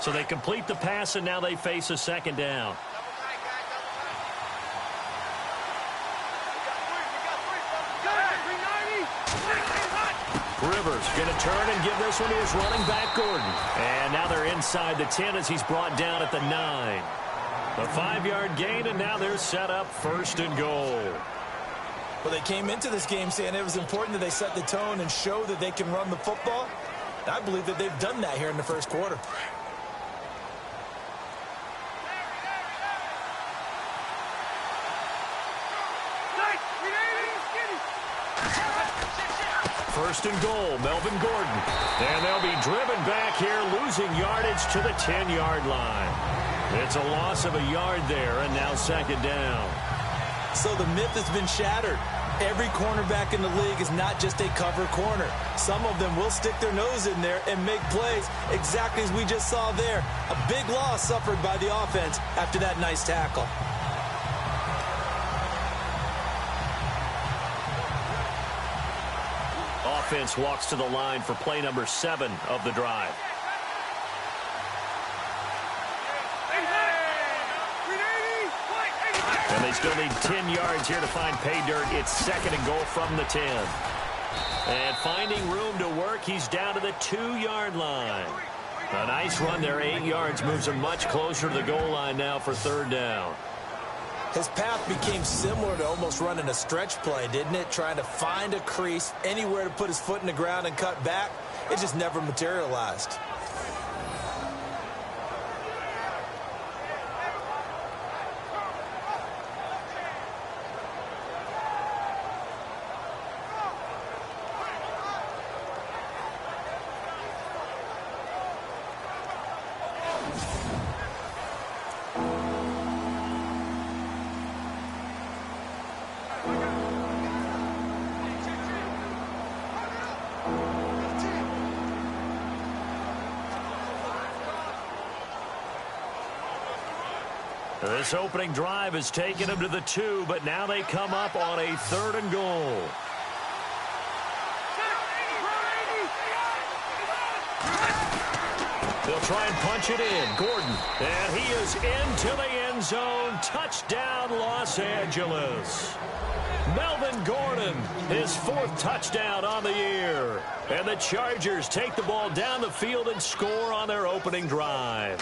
So they complete the pass, and now they face a second down. Rivers going to turn and give this one to his running back, Gordon. And now they're inside the 10 as he's brought down at the 9. A 5-yard gain, and now they're set up 1st and goal. Well, they came into this game saying it was important that they set the tone and show that they can run the football. I believe that they've done that here in the first quarter. First and goal, Melvin Gordon. And they'll be driven back here, losing yardage to the 10-yard line. It's a loss of a yard there, and now second down. So the myth has been shattered. Every cornerback in the league is not just a cover corner. Some of them will stick their nose in there and make plays exactly as we just saw there. A big loss suffered by the offense after that nice tackle. Offense walks to the line for play number 7 of the drive. And they still need 10 yards here to find pay dirt. It's 2nd and goal from the 10. And finding room to work, he's down to the 2-yard line. A nice run there, 8 yards, moves him much closer to the goal line now for 3rd down. His path became similar to almost running a stretch play, didn't it? Trying to find a crease, anywhere to put his foot in the ground and cut back. It just never materialized. This opening drive has taken them to the 2, but now they come up on a 3rd and goal. They'll try and punch it in. Gordon, and he is into the end zone. Touchdown, Los Angeles. Melvin Gordon, his 4th touchdown on the year. And the Chargers take the ball down the field and score on their opening drive.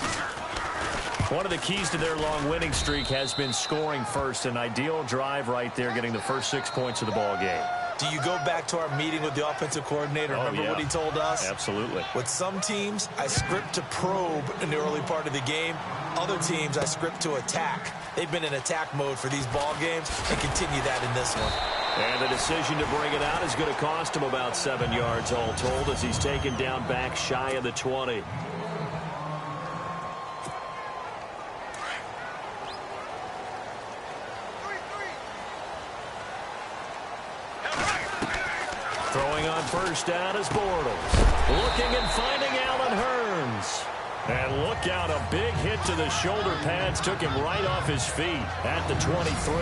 One of the keys to their long winning streak has been scoring first. An ideal drive right there, getting the first 6 points of the ball game. Do you go back to our meeting with the offensive coordinator? Remember what he told us? Absolutely. With some teams, I script to probe in the early part of the game. Other teams, I script to attack. They've been in attack mode for these ball games and continue that in this one. And the decision to bring it out is going to cost him about 7 yards all told as he's taken down back shy of the 20. Throwing on first down is Bortles. Looking and finding Allen Hurns. And look out, a big hit to the shoulder pads took him right off his feet at the 23.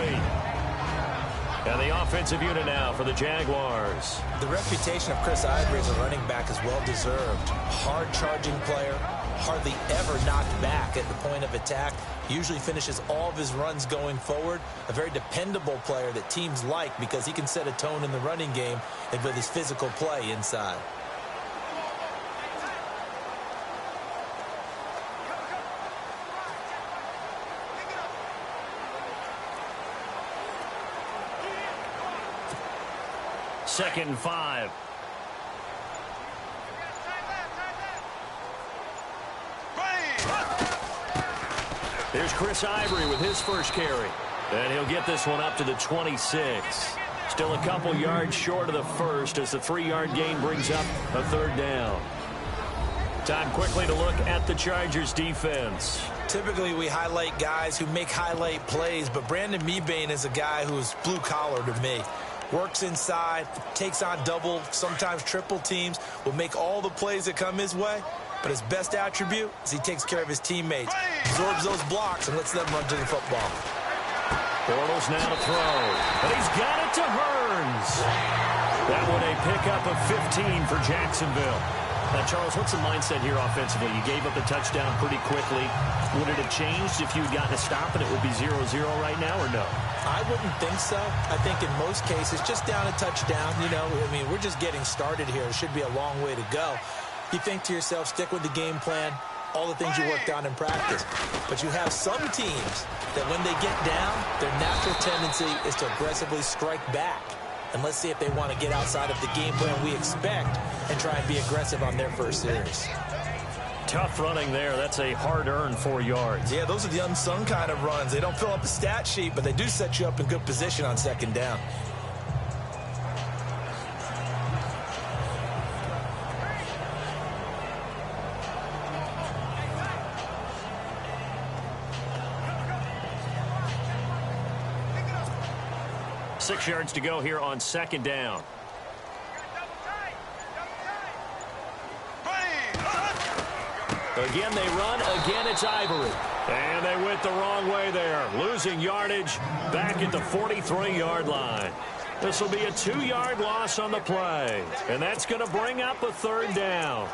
And the offensive unit now for the Jaguars. The reputation of Chris Ivory as a running back is well-deserved. Hard-charging player, hardly ever knocked back at the point of attack. Usually finishes all of his runs going forward. A very dependable player that teams like because he can set a tone in the running game and with his physical play inside. Second and 5. Here's Chris Ivory with his first carry. And he'll get this one up to the 26. Still a couple yards short of the first as the 3-yard gain brings up a 3rd down. Time quickly to look at the Chargers defense. Typically we highlight guys who make highlight plays, but Brandon Mebane is a guy who's blue-collar to me. Works inside, takes on double, sometimes triple teams, will make all the plays that come his way. But his best attribute is he takes care of his teammates, absorbs those blocks, and lets them run to the football. Bortles now to throw, and he's got it to Hurns. That one a pickup of 15 for Jacksonville. Charles, what's the mindset here offensively? You gave up a touchdown pretty quickly. Would it have changed if you had gotten a stop and it would be 0-0 right now, or no? I wouldn't think so. I think in most cases, just down a touchdown, I mean, we're just getting started here. It should be a long way to go. You think to yourself, stick with the game plan, all the things you worked on in practice. But you have some teams that when they get down, their natural tendency is to aggressively strike back. And let's see if they want to get outside of the game plan we expect and try and be aggressive on their first series. Tough running there. That's a hard-earned 4 yards. Yeah, those are the unsung kind of runs. They don't fill up a stat sheet, but they do set you up in good position on second down. Six yards to go here on second down. Again, they run. Again, it's Ivory. And they went the wrong way there. Losing yardage back at the 43-yard line. This will be a 2-yard loss on the play. And that's going to bring up a third down.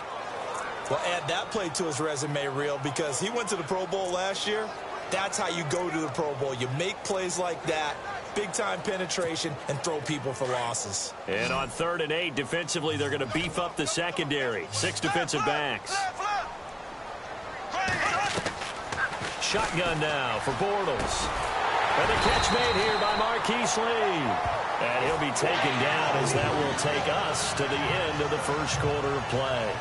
Well, add that play to his resume reel because he went to the Pro Bowl last year. That's how you go to the Pro Bowl. You make plays like that, big-time penetration, and throw people for losses. And on 3rd and 8, defensively, they're going to beef up the secondary. 6 defensive backs. Shotgun now for Bortles. And the catch made here by Marquise Lee. And he'll be taken down as that will take us to the end of the first quarter of play.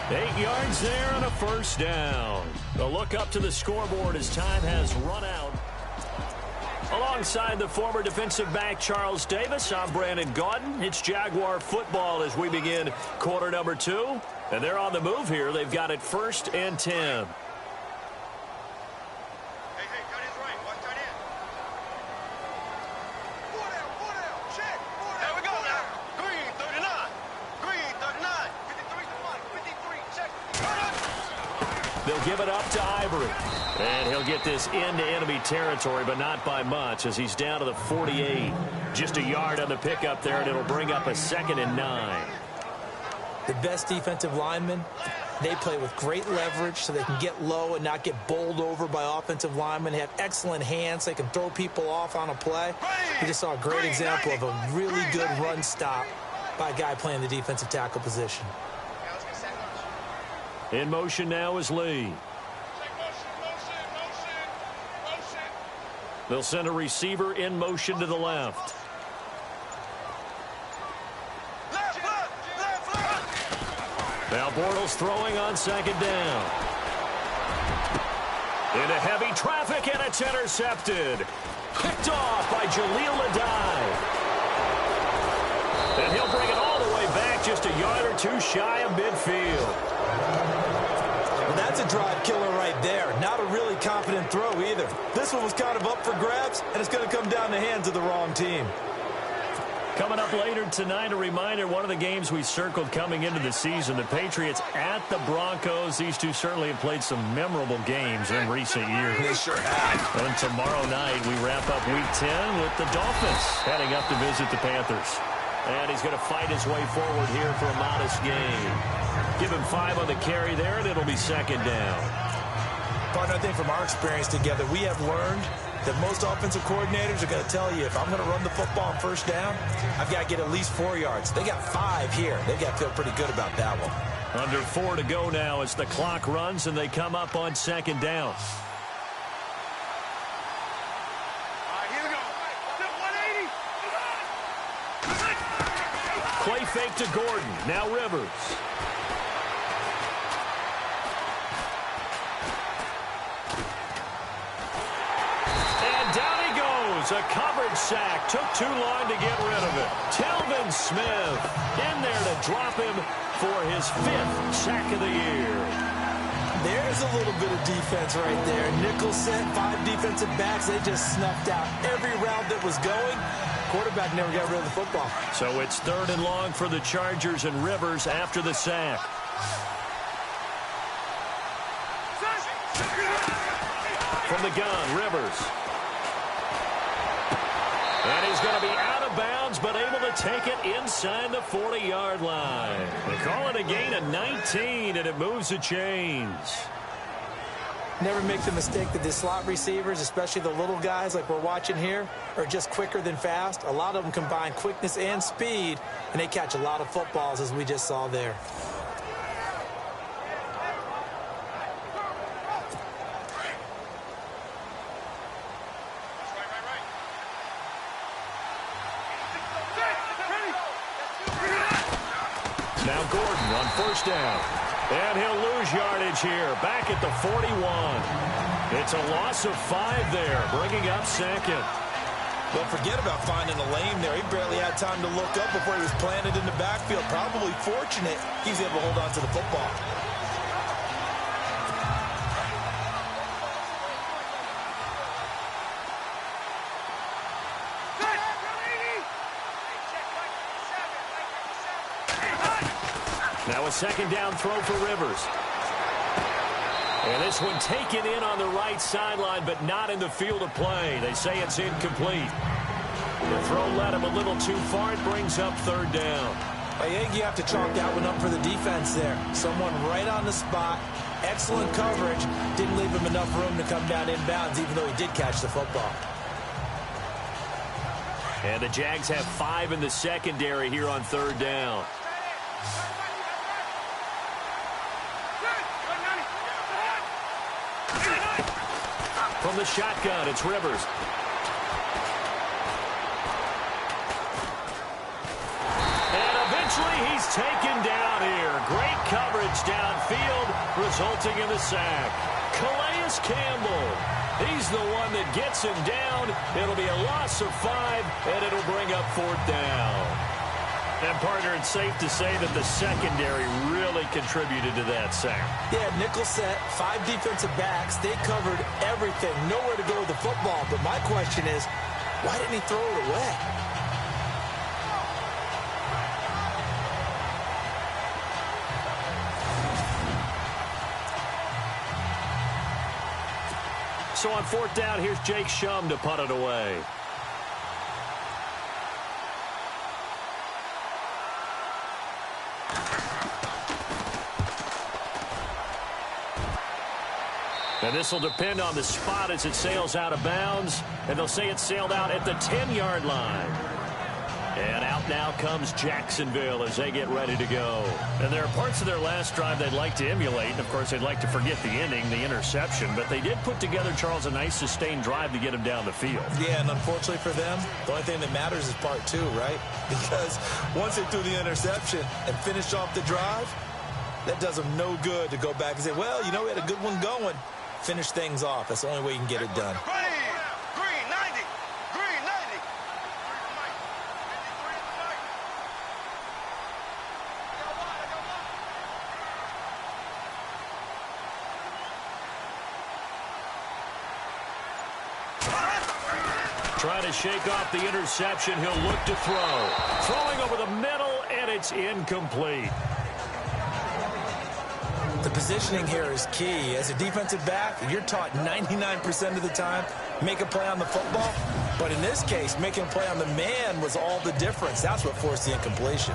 8 yards there and a first down. A look up to the scoreboard as time has run out. Alongside the former defensive back Charles Davis, I'm Brandon Gaudin. It's Jaguar football as we begin quarter number 2. And they're on the move here. They've got it 1st and 10. They'll give it up to Ivory. And he'll get this into enemy territory, but not by much as he's down to the 48. Just a yard on the pickup there, and it'll bring up a 2nd and 9. The best defensive linemen, they play with great leverage so they can get low and not get bowled over by offensive linemen. They have excellent hands. They can throw people off on a play. We just saw a great example of a really good run stop by a guy playing the defensive tackle position. In motion now is Lee. They'll send a receiver in motion to the left. Now Bortles throwing on 2nd down. Into heavy traffic, and it's intercepted. Picked off by Jaleel Adai. And he'll bring it all the way back just a yard or 2 shy of midfield. Well, that's a drive killer right there. Not a really confident throw either. This one was kind of up for grabs, and it's going to come down the hands of the wrong team. Coming up later tonight, a reminder, one of the games we circled coming into the season, the Patriots at the Broncos. These two certainly have played some memorable games in recent years. They sure have. And tomorrow night, we wrap up Week 10 with the Dolphins heading up to visit the Panthers. And he's going to fight his way forward here for a modest gain. Give him 5 on the carry there, and it'll be 2nd down. Partner, I think from our experience together, we have learned that most offensive coordinators are going to tell you, if I'm going to run the football on 1st down, I've got to get at least 4 yards. They got 5 here. They've got to feel pretty good about that one. Under 4 to go now as the clock runs, and they come up on 2nd down. Play fake to Gordon. Now Rivers. And down he goes. A coverage sack. Took too long to get rid of it. Telvin Smith in there to drop him for his 5th sack of the year. There's a little bit of defense right there. Nickel set, 5 defensive backs. They just snuffed out every route that was going. Quarterback never got rid of the football. So it's 3rd and long for the Chargers, and Rivers after the sack. From the gun, Rivers. And he's going to be out of bounds bounds, but able to take it inside the 40-yard line. They call it a gain of 19, and it moves the chains. Never make the mistake that the slot receivers, especially the little guys like we're watching here, are just quicker than fast. A lot of them combine quickness and speed, and they catch a lot of footballs, as we just saw there. Now Gordon on first down. And he'll lose yardage here, back at the 41. It's a loss of 5 there, bringing up second. Well, forget about finding a lane there. He barely had time to look up before he was planted in the backfield. Probably fortunate he's able to hold on to the football. Now a second down throw for Rivers. And this one taken in on the right sideline, but not in the field of play. They say it's incomplete. The throw led him a little too far. It brings up third down. I think you have to chalk that one up for the defense there. Someone right on the spot. Excellent coverage. Didn't leave him enough room to come down inbounds, even though he did catch the football. And the Jags have 5 in the secondary here on third down. From the shotgun, it's Rivers. And eventually he's taken down here. Great coverage downfield, resulting in the sack. Calais Campbell, he's the one that gets him down. It'll be a loss of 5, and it'll bring up fourth down. And, partner, it's safe to say that the secondary really contributed to that sack. Yeah, nickel set, 5 defensive backs. They covered everything. Nowhere to go with the football. But my question is, why didn't he throw it away? So on fourth down, here's Jake Shum to punt it away. And this will depend on the spot as it sails out of bounds. And they'll say it sailed out at the 10-yard line. And out now comes Jacksonville as they get ready to go. And there are parts of their last drive they'd like to emulate. And, of course, they'd like to forget the ending, the interception. But they did put together, Charles, a nice sustained drive to get him down the field. Yeah, and unfortunately for them, the only thing that matters is part 2, right? Because once they threw the interception and finished off the drive, that does them no good to go back and say, well, you know, we had a good one going. Finish things off. That's the only way you can get it done. Green 90. Green 90. Trying to shake off the interception. He'll look to throw. Throwing over the middle, and it's incomplete. The positioning here is key. As a defensive back, you're taught 99% of the time, make a play on the football. But in this case, making a play on the man was all the difference. That's what forced the incompletion.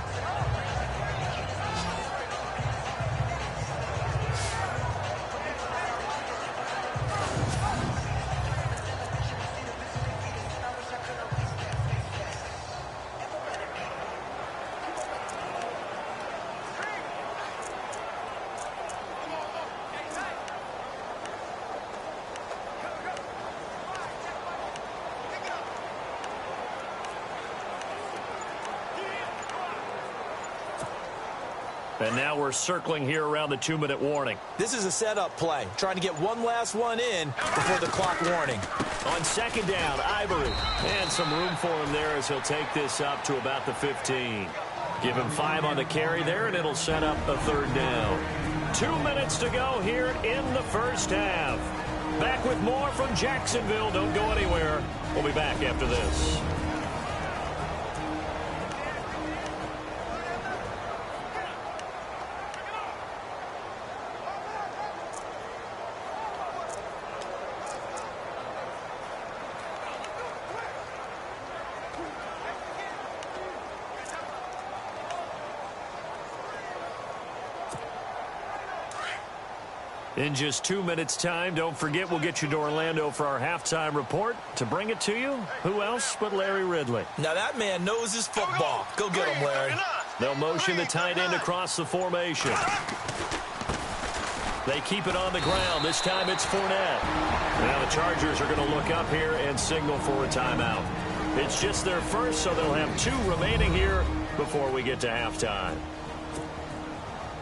And now we're circling here around the 2-minute warning. This is a setup play, trying to get one last one in before the clock warning. On second down, Ivory. And some room for him there as he'll take this up to about the 15. Give him 5 on the carry there, and it'll set up a third down. 2 minutes to go here in the first half. Back with more from Jacksonville. Don't go anywhere. We'll be back after this. In just 2 minutes' time, don't forget we'll get you to Orlando for our halftime report. To bring it to you, who else but Larry Ridley? Now that man knows his football. Go get him, Larry. They'll motion the tight end across the formation. They keep it on the ground. This time it's Fournette. Now the Chargers are going to look up here and signal for a timeout. It's just their first, so they'll have 2 remaining here before we get to halftime.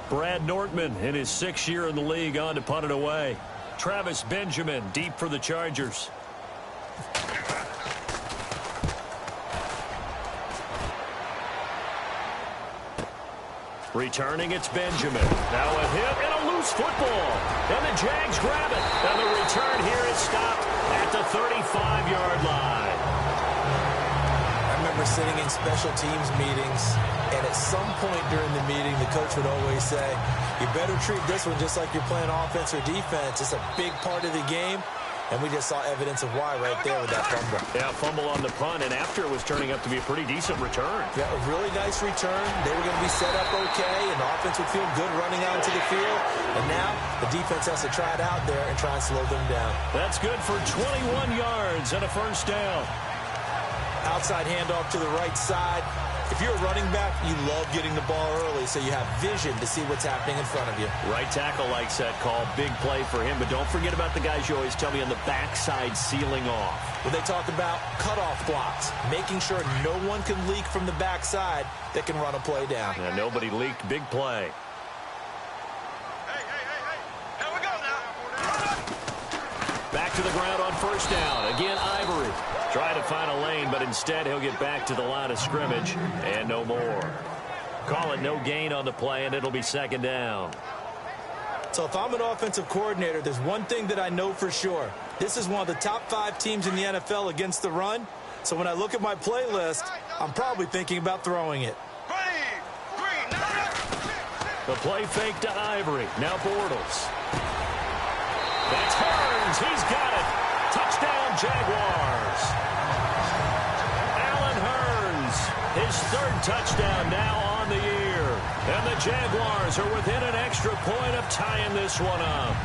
Brad Nortman in his 6th year in the league on to punt it away. Travis Benjamin deep for the Chargers. Returning, it's Benjamin. Now a hit and a loose football. And the Jags grab it. And the return here is stopped at the 35-yard line. I remember sitting in special teams meetings, and at some point during the meeting, the coach would always say, you better treat this one just like you're playing offense or defense. It's a big part of the game. And we just saw evidence of why right there with that fumble. Yeah, fumble on the punt, and after it was turning up to be a pretty decent return. Yeah, a really nice return. They were going to be set up okay, and the offense would feel good running out into the field. And now the defense has to try it out there and try and slow them down. That's good for 21 yards and a first down. Outside handoff to the right side. If you're a running back, you love getting the ball early so you have vision to see what's happening in front of you. Right tackle likes that call. Big play for him. But don't forget about the guys you always tell me on the backside sealing off. Well, they talk about cutoff blocks, making sure no one can leak from the backside that can run a play down. Yeah, nobody leaked. Big play. Hey. Here we go now. Back to the ground on first down. Again, Ivory. Try to find a lane, but instead he'll get back to the line of scrimmage and no more. Call it no gain on the play, and it'll be second down. So if I'm an offensive coordinator, there's one thing that I know for sure. This is one of the top 5 teams in the NFL against the run. So when I look at my playlist, I'm probably thinking about throwing it. The play fake to Ivory. Now Bortles. That's Hearns. He's got it. Touchdown, Jaguars. Allen Hearns, his 3rd touchdown now on the year. And the Jaguars are within an extra point of tying this one up.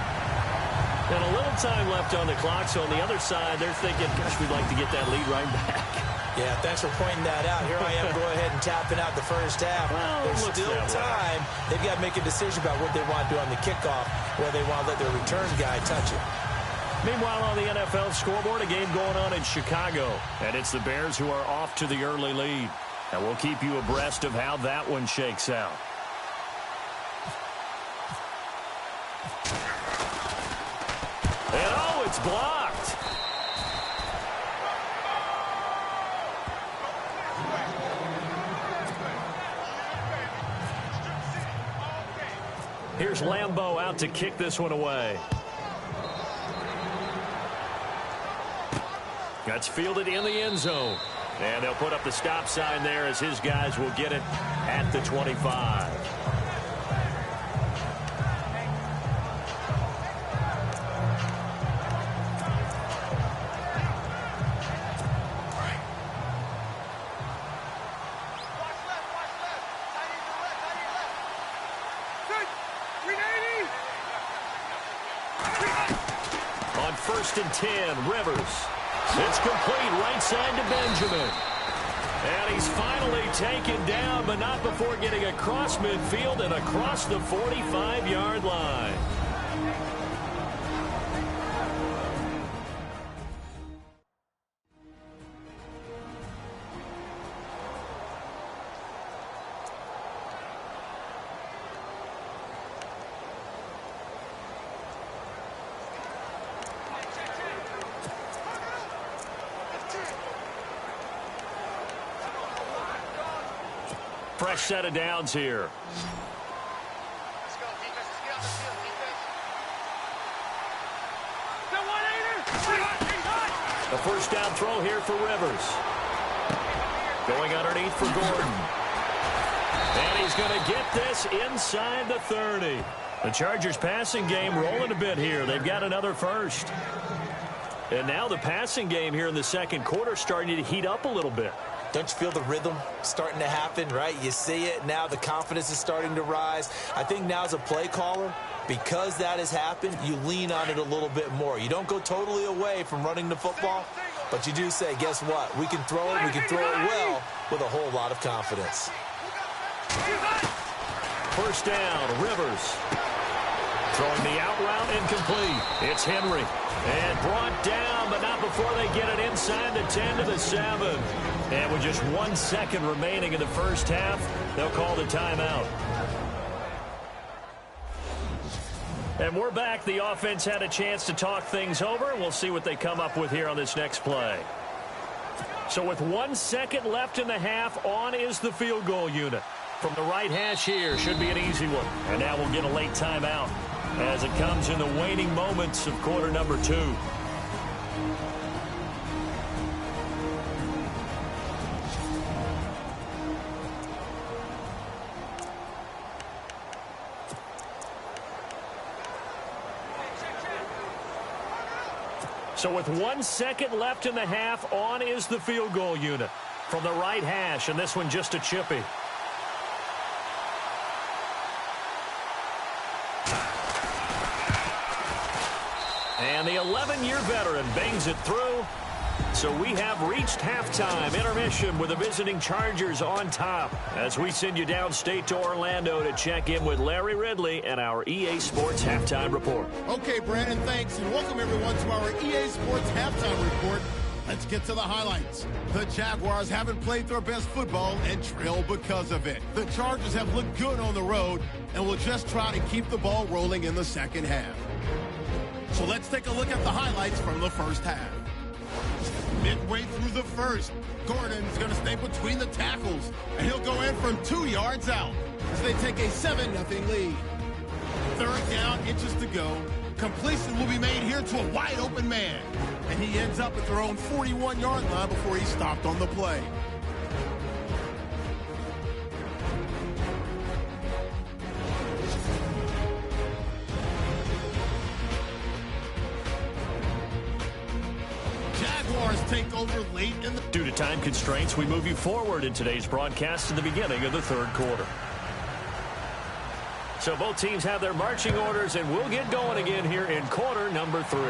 And a little time left on the clock, so on the other side, they're thinking, gosh, we'd like to get that lead right back. Yeah, thanks for pointing that out. Here I am, go ahead and tapping out the first half. Well, there's still time. They've got to make a decision about what they want to do on the kickoff, where they want to let their return guy touch it. Meanwhile, on the NFL scoreboard, a game going on in Chicago. And it's the Bears who are off to the early lead. And we'll keep you abreast of how that one shakes out. And oh, it's blocked. Here's Lambeau out to kick this one away. That's fielded in the end zone. And they'll put up the stop sign there as his guys will get it at the 25. On 1st and 10, Rivers. It's complete right side to Benjamin. And he's finally taken down, but not before getting across midfield and across the 45-yard line. Fresh set of downs here. Let's go, defense. Let's get out the field, defense. A first down throw here for Rivers. Going underneath for Gordon. And he's going to get this inside the 30. The Chargers passing game rolling a bit here. They've got another first. And now the passing game here in the second quarter starting to heat up a little bit. Don't you feel the rhythm starting to happen, right? You see it. Now the confidence is starting to rise. I think now as a play caller, Because that has happened, you lean on it a little bit more. You don't go totally away from running the football, but you do say, guess what? We can throw it, we can throw it well with a whole lot of confidence. First down, Rivers. Throwing the out route incomplete. It's Henry. And brought down, but not before they get it inside the 10 to the 7. And with just 1 second remaining in the first half, they'll call the timeout. And we're back. The offense had a chance to talk things over. We'll see what they come up with here on this next play. So with 1 second left in the half, on is the field goal unit. From the right hash here, should be an easy one. And now we'll get a late timeout as it comes in the waning moments of quarter number 2. So with 1 second left in the half, on is the field goal unit. From the right hash, and this one just a chippy. And the 11-year veteran bangs it through. So we have reached halftime intermission with the visiting Chargers on top as we send you downstate to Orlando to check in with Larry Ridley and our EA Sports Halftime Report. Okay, Brandon, thanks, and welcome everyone to our EA Sports Halftime Report. Let's get to the highlights. The Jaguars haven't played their best football and trail because of it. The Chargers have looked good on the road and will just try to keep the ball rolling in the second half. So let's take a look at the highlights from the first half. Midway through the first, Gordon's going to stay between the tackles, and he'll go in from 2 yards out as they take a 7-0 lead. Third down, inches to go. Completion will be made here to a wide-open man, and he ends up at their own 41-yard line before he's stopped on the play. Take over late in the... Due to time constraints, we move you forward in today's broadcast to the beginning of the third quarter. So both teams have their marching orders, and we'll get going again here in quarter number 3.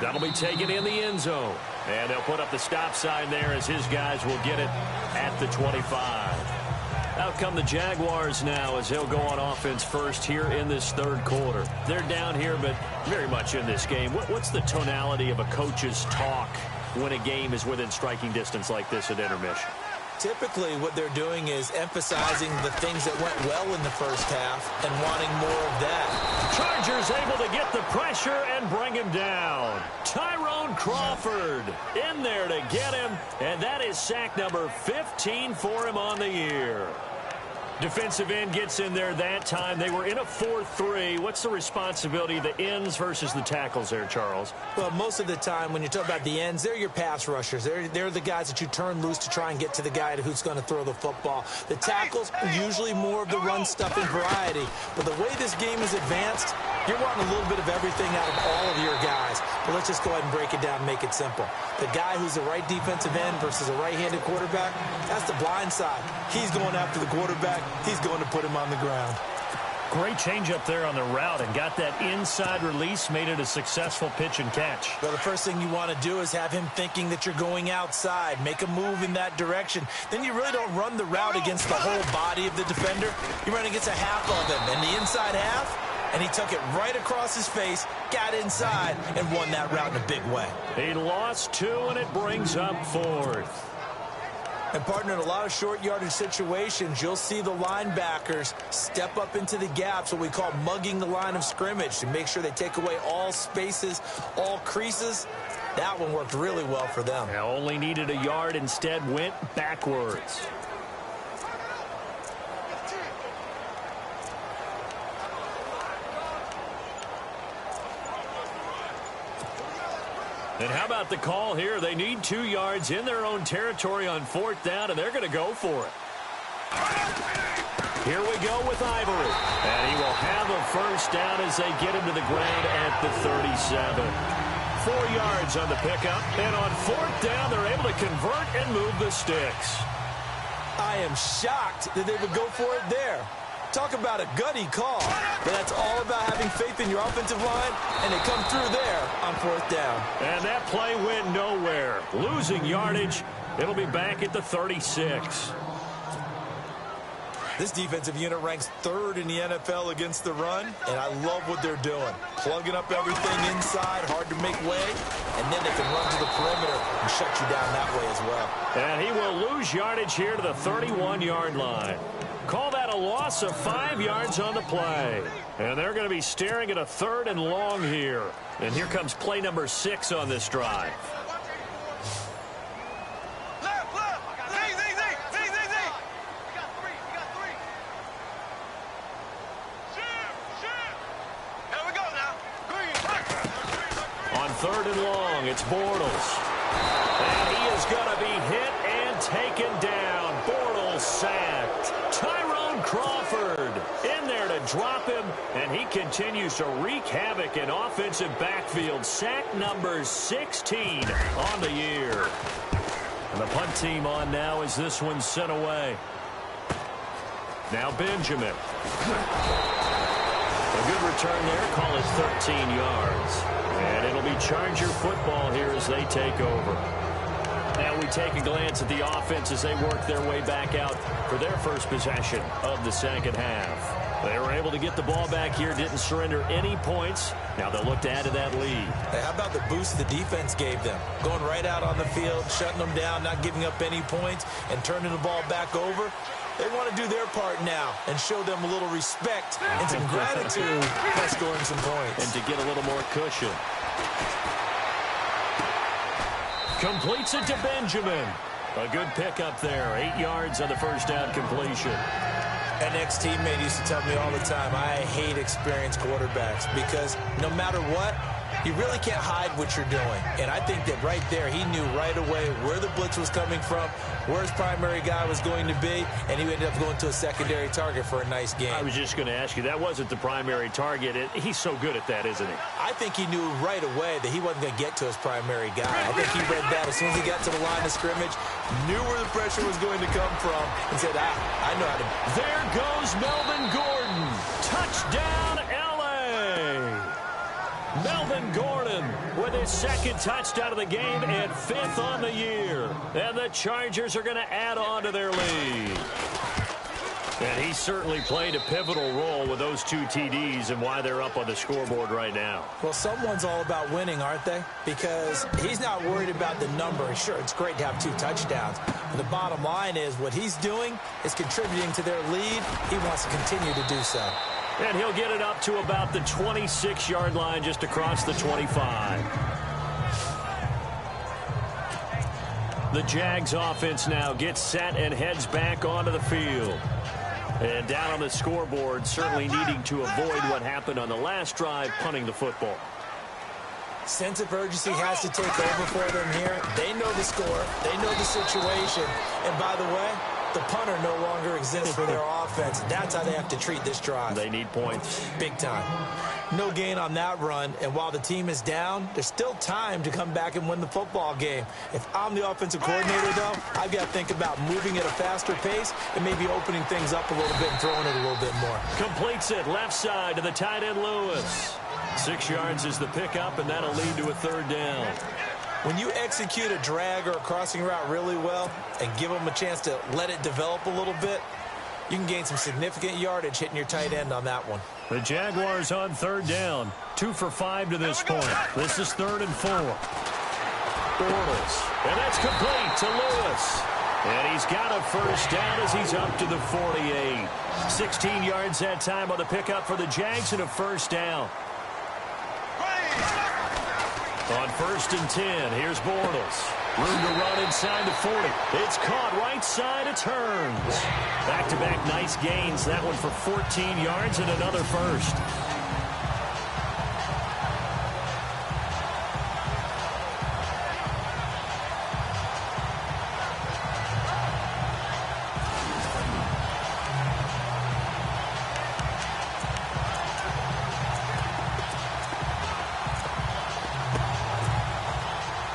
That'll be taken in the end zone. And they'll put up the stop sign there as his guys will get it at the 25. Out come the Jaguars now as they'll go on offense first here in this third quarter. They're down here, but very much in this game. What's the tonality of a coach's talk when a game is within striking distance like this at intermission? Typically, what they're doing is emphasizing the things that went well in the first half and wanting more of that. Chargers able to get the pressure and bring him down. Tyrone Crawford in there to get him, and that is sack number 15 for him on the year. Defensive end gets in there that time. They were in a 4-3. What's the responsibility of the ends versus the tackles there, Charles? Well, most of the time when you talk about the ends, they're your pass rushers. They're the guys that you turn loose to try and get to the guy who's going to throw the football. The tackles are usually more of the run-stuffing variety. But the way this game is advanced, you're wanting a little bit of everything out of all of your guys. But let's just go ahead and break it down and make it simple. The guy who's the right defensive end versus a right-handed quarterback, that's the blind side. He's going after the quarterback. He's going to put him on the ground. Great change up there on the route and got that inside release, made it a successful pitch and catch. Well, the first thing you want to do is have him thinking that you're going outside, make a move in that direction. Then you really don't run the route against the whole body of the defender. You run against a half of him, and the inside half, and he took it right across his face, got inside, and won that route in a big way. He lost 2, and it brings up 4th. And, partner, in a lot of short yardage situations, you'll see the linebackers step up into the gaps, what we call mugging the line of scrimmage, to make sure they take away all spaces, all creases. That one worked really well for them. Now only needed a yard, instead went backwards. And how about the call here? They need 2 yards in their own territory on 4th down, and they're going to go for it. Here we go with Ivory. And he will have a first down as they get him to the ground at the 37. 4 yards on the pickup. And on 4th down, they're able to convert and move the sticks. I am shocked that they would go for it there. Talk about a gutty call. But that's all about having faith in your offensive line, and they come through there on 4th down. And that play went nowhere. Losing yardage. It'll be back at the 36. This defensive unit ranks 3rd in the NFL against the run, and I love what they're doing. Plugging up everything inside, hard to make way, and then they can run to the perimeter and shut you down that way as well. And he will lose yardage here to the 31-yard line. Call that a loss of 5 yards on the play. And they're going to be staring at a 3rd and long here. And here comes play number 6 on this drive. On 3rd and long, it's Bortles. And he is going to be hit and taken down. Bortles sacked. Tyrone Crawford in there to drop him, and he continues to wreak havoc in offensive backfield. Sack number 16 on the year. And the punt team on now as this one's sent away. Now Benjamin. A good return there. Call it 13 yards. And it'll be Charger football here as they take over. Now we take a glance at the offense as they work their way back out for their first possession of the second half. They were able to get the ball back here, didn't surrender any points. Now they'll look to add to that lead. Hey, how about the boost the defense gave them? Going right out on the field, shutting them down, not giving up any points, and turning the ball back over. They want to do their part now and show them a little respect and some gratitude by scoring some points. And to get a little more cushion. Completes it to Benjamin. A good pickup there. 8 yards on the first down completion. An ex-teammate used to tell me all the time, I hate experienced quarterbacks because no matter what, you really can't hide what you're doing. And I think that right there, he knew right away where the blitz was coming from, where his primary guy was going to be, and he ended up going to a secondary target for a nice game. I was just going to ask you, that wasn't the primary target. He's so good at that, isn't he? I think he knew right away that he wasn't going to get to his primary guy. I think he read that as soon as he got to the line of scrimmage, knew where the pressure was going to come from, and said, I know how to. There goes Melvin Gordon. Touchdown, L.A. Melvin Gordon with his second touchdown of the game and 5th on the year. And the Chargers are going to add on to their lead. And he certainly played a pivotal role with those 2 TDs and why they're up on the scoreboard right now. Well, someone's all about winning, aren't they? Because he's not worried about the number. Sure, it's great to have 2 touchdowns. But the bottom line is what he's doing is contributing to their lead. He wants to continue to do so. And he'll get it up to about the 26-yard line just across the 25. The Jags offense now gets set and heads back onto the field. And down on the scoreboard, certainly needing to avoid what happened on the last drive, punting the football. Sense of urgency has to take over for them here. They know the score. They know the situation. And by the way, the punter no longer exists for their offense. That's how they have to treat this drive. They need points. Big time. No gain on that run. And while the team is down, there's still time to come back and win the football game. If I'm the offensive coordinator, though, I've got to think about moving at a faster pace and maybe opening things up a little bit and throwing it a little bit more. Completes it left side to the tight end Lewis. 6 yards is the pickup, and that'll lead to a 3rd down. When you execute a drag or a crossing route really well and give them a chance to let it develop a little bit, you can gain some significant yardage hitting your tight end on that one. The Jaguars on 3rd down. 2 for 5 to this point. This is 3rd and 4. Bortles. And that's complete to Lewis. And he's got a first down as he's up to the 48. 16 yards that time on the pickup for the Jags and a first down. On 1st and 10, here's Bortles. Room to run inside the 40. It's caught right side of turns. Back-to-back nice gains. That one for 14 yards and another first.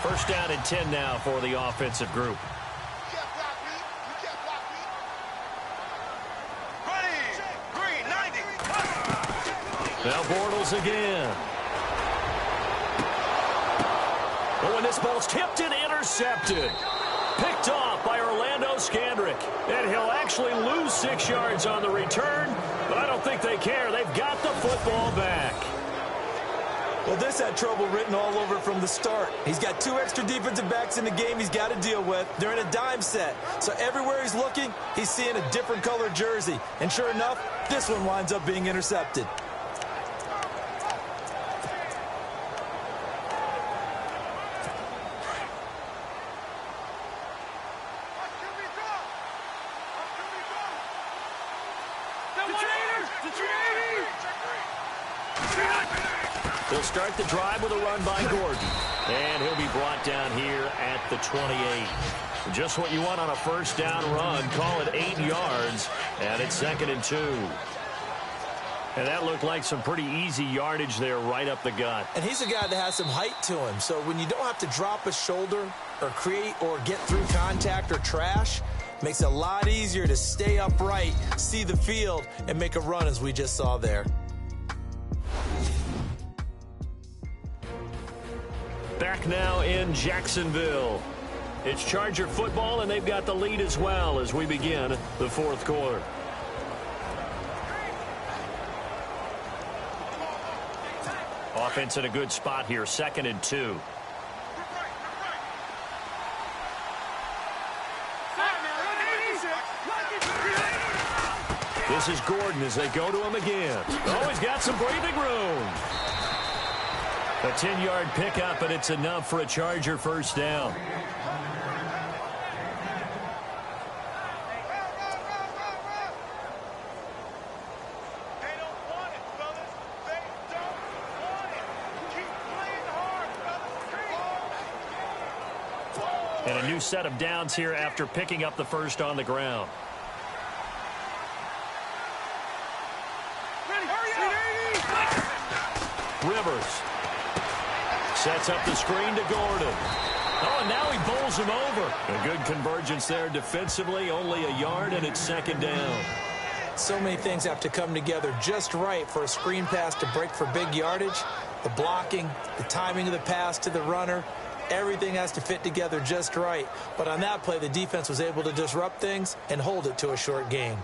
First down and 10 now for the offensive group. You can't block me. You can't block me. Now Bortles again. Oh, and this ball's tipped and intercepted. Picked off by Orlando Scandrick. And he'll actually lose 6 yards on the return, but I don't think they care. They've got the football back. Well, this had trouble written all over from the start. He's got 2 extra defensive backs in the game he's got to deal with. They're in a dime set. So everywhere he's looking, he's seeing a different colored jersey. And sure enough, this one winds up being intercepted. He'll start the drive with a run by Gordon. And he'll be brought down here at the 28. Just what you want on a first down run. Call it 8 yards. And it's 2nd and 2. And that looked like some pretty easy yardage there right up the gut. And he's a guy that has some height to him. So when you don't have to drop a shoulder or create or get through contact or trash, makes it a lot easier to stay upright, see the field, and make a run as we just saw there. Back now in Jacksonville. It's Charger football, and they've got the lead as well as we begin the 4th quarter. Offense in a good spot here, 2nd and 2. This is Gordon as they go to him again. Oh, he's got some breathing room. A 10-yard pickup, and it's enough for a Charger first down. They don't want it, fellas. They don't want it. Keep playing hard, fellas. And a new set of downs here after picking up the first on the ground. Rivers sets up the screen to Gordon. Oh, and now he bowls him over. A good convergence there defensively, only a yard, and it's 2nd down. So many things have to come together just right for a screen pass to break for big yardage. The blocking, the timing of the pass to the runner, everything has to fit together just right. But on that play, the defense was able to disrupt things and hold it to a short gain.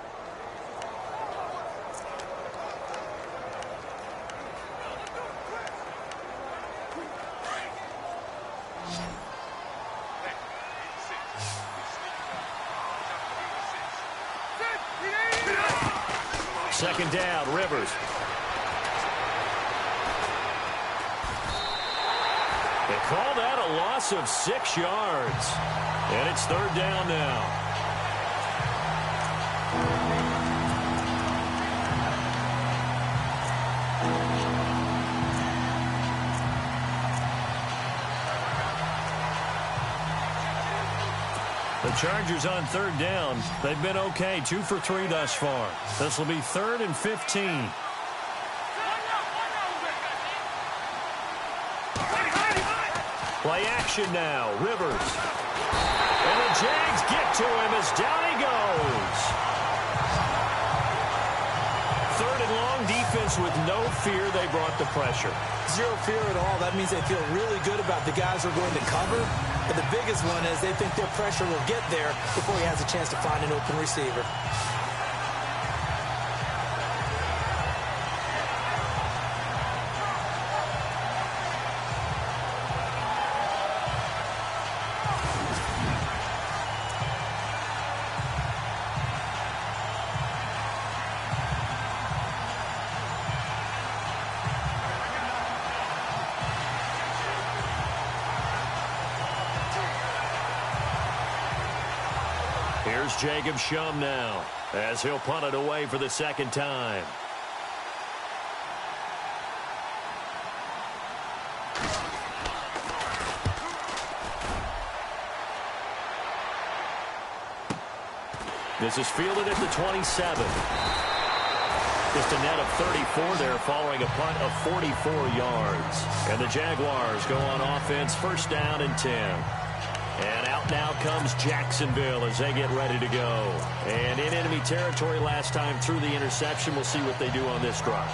Second down, Rivers. They call that a loss of 6 yards. And it's 3rd down now. The Chargers on 3rd down. They've been okay, 2 for 3 thus far. This will be 3rd and 15. Play action now, Rivers. And the Jags get to him as down he goes. 3rd and long, defense with no fear. They brought the pressure. Zero fear at all. That means they feel really good about the guys who are going to cover. But the biggest one is they think their pressure will get there before he has a chance to find an open receiver. Here's Jacob Shum now as he'll punt it away for the 2nd time. This is fielded at the 27. Just a net of 34 there following a punt of 44 yards. And the Jaguars go on offense, 1st down and 10. And out now comes Jacksonville as they get ready to go. And in enemy territory last time through the interception. We'll see what they do on this drive.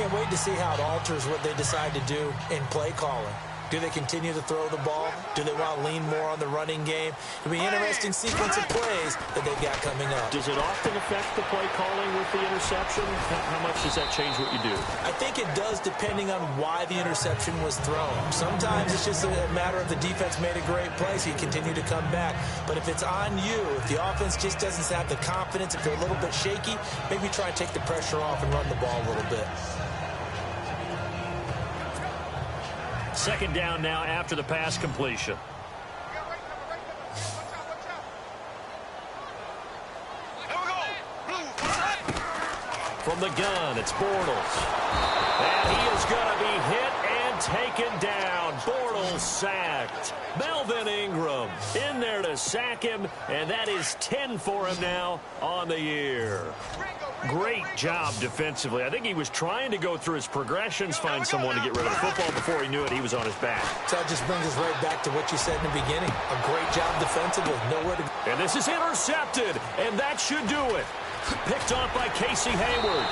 Can't wait to see how it alters what they decide to do in play calling. Do they continue to throw the ball? Do they want to lean more on the running game? It'll be an interesting sequence of plays that they've got coming up. Does it often affect the play calling with the interception? How much does that change what you do? I think it does, depending on why the interception was thrown. Sometimes it's just a matter of the defense made a great play, so you continue to come back. But if it's on you, if the offense just doesn't have the confidence, if they're a little bit shaky, maybe try and take the pressure off and run the ball a little bit. Second down now after the pass completion. From the gun, it's Bortles. And he is going to be hit and taken down. Bortles sacked. Melvin Ingram in there to sack him, and that is 10 for him now on the year. Great job defensively. I think he was trying to go through his progressions, find someone to get rid of the football. Before he knew it, he was on his back. So that just brings us right back to what you said in the beginning. A great job defensively. Nowhere to go. And this is intercepted, and that should do it. Picked off by Casey Hayward.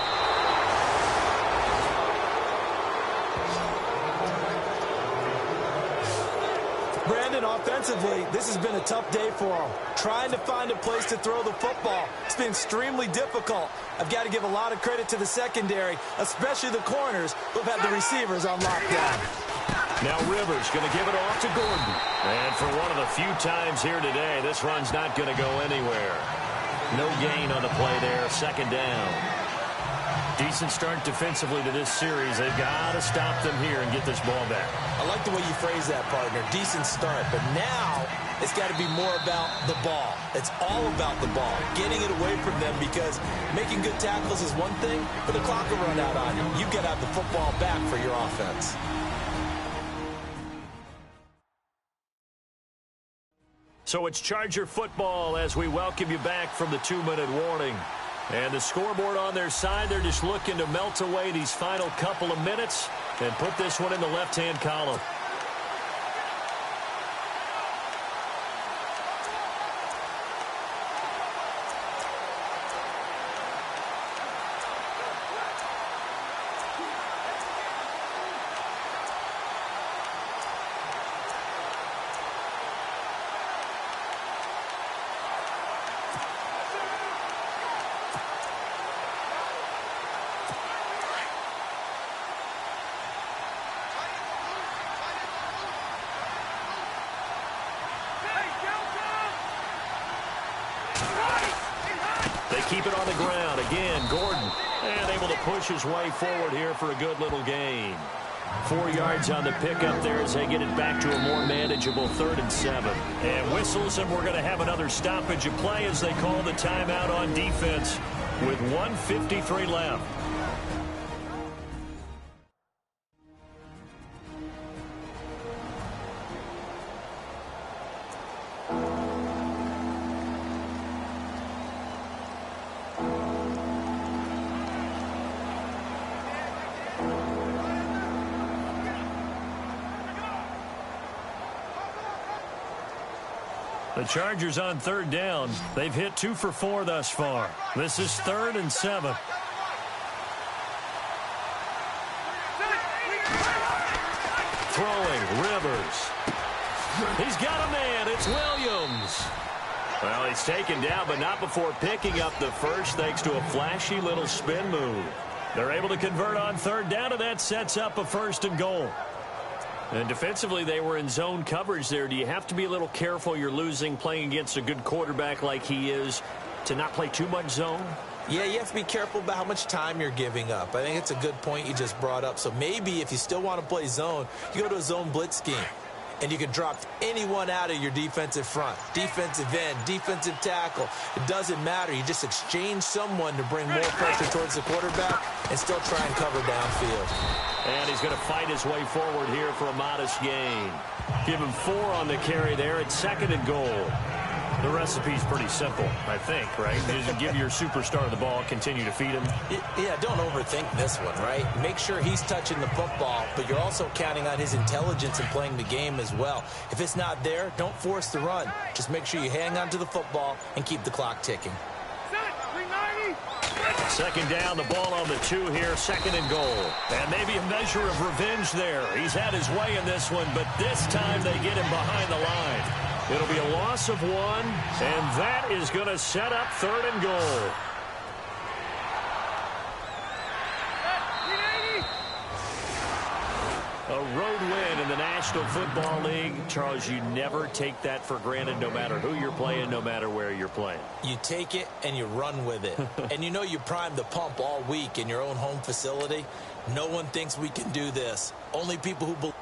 Brandon, offensively, this has been a tough day for him. Trying to find a place to throw the football. It's been extremely difficult. I've got to give a lot of credit to the secondary, especially the corners who've had the receivers on lockdown. Now Rivers going to give it off to Gordon. And for one of the few times here today, this run's not going to go anywhere. No gain on the play there. Second down. Decent start defensively to this series. They've got to stop them here and get this ball back. I like the way you phrase that, partner. Decent start. But now it's got to be more about the ball. It's all about the ball. Getting it away from them, because making good tackles is one thing, but the clock will run out on you. You've got to have the football back for your offense. So it's Charger football as we welcome you back from the 2-minute warning. And the scoreboard on their side, they're just looking to melt away these final couple of minutes and put this one in the left-hand column. Keep it on the ground. Again, Gordon. And able to push his way forward here for a good little gain. 4 yards on the pickup there as they get it back to a more manageable 3rd and 7. And whistles, and we're going to have another stoppage of play as they call the timeout on defense with 1:53 left. The Chargers on 3rd down. They've hit 2 for 4 thus far. This is 3rd and 7. Throwing, Rivers. He's got a man. It's Williams. Well, he's taken down, but not before picking up the first thanks to a flashy little spin move. They're able to convert on 3rd down, and that sets up a 1st and goal. And defensively, they were in zone coverage there. Do you have to be a little careful? You're losing playing against a good quarterback like he is to not play too much zone? Yeah, you have to be careful about how much time you're giving up. I think it's a good point you just brought up. So maybe if you still want to play zone, you go to a zone blitz scheme. And you can drop anyone out of your defensive front. Defensive end, defensive tackle. It doesn't matter. You just exchange someone to bring more pressure towards the quarterback and still try and cover downfield. And he's going to fight his way forward here for a modest gain. Give him 4 on the carry there. It's 2nd and goal. The recipe's pretty simple, I think, right? Just give your superstar the ball, continue to feed him. Yeah, don't overthink this one, right? Make sure he's touching the football, but you're also counting on his intelligence in playing the game as well. If it's not there, don't force the run. Just make sure you hang on to the football and keep the clock ticking. Second down, the ball on the 2 here, second and goal. And maybe a measure of revenge there. He's had his way in this one, but this time they get him behind the line. It'll be a loss of 1, and that is going to set up third and goal. A road win in the National Football League. Charles, you never take that for granted no matter who you're playing, no matter where you're playing. You take it and you run with it. And you know you primed the pump all week in your own home facility. No one thinks we can do this. Only people who believe.